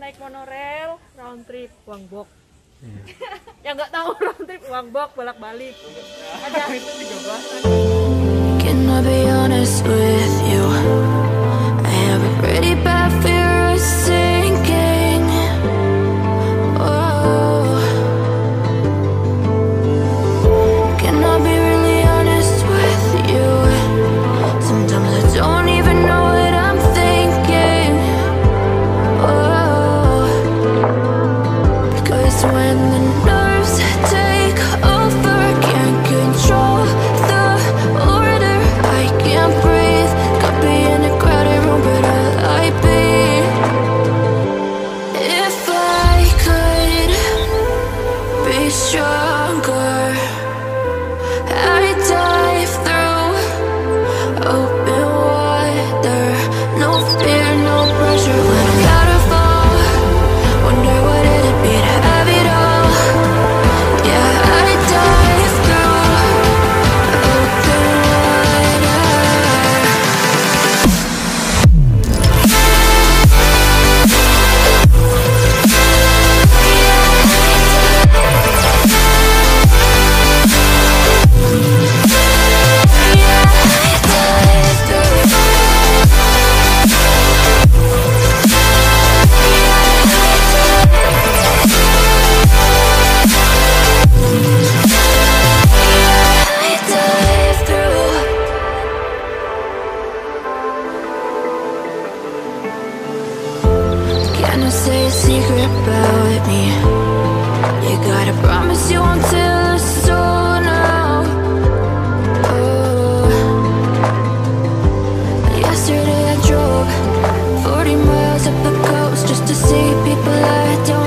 naik monorail round trip uang bok. Yang nggak tahu round trip uang bok bolak-balik. Ada itu 13. Can I be honest with you? I have a pretty bad fear of sinking. Oh. Can I be really honest with you? Sometimes I don't even know what I'm thinking. Oh. Because when the nerves take over, can't control the order. I can't breathe. Could be in a crowded room, but I'd be. If I could be stronger, I'd dive through open water. No fear, no pressure when I'm about to fall. Wonder what it'd be to have it all. Yeah, I'd dive through open water. Can I say a secret about me? You gotta promise you won't tell a soul now. Oh. Yesterday I drove 40 miles up the coast just to see people I don't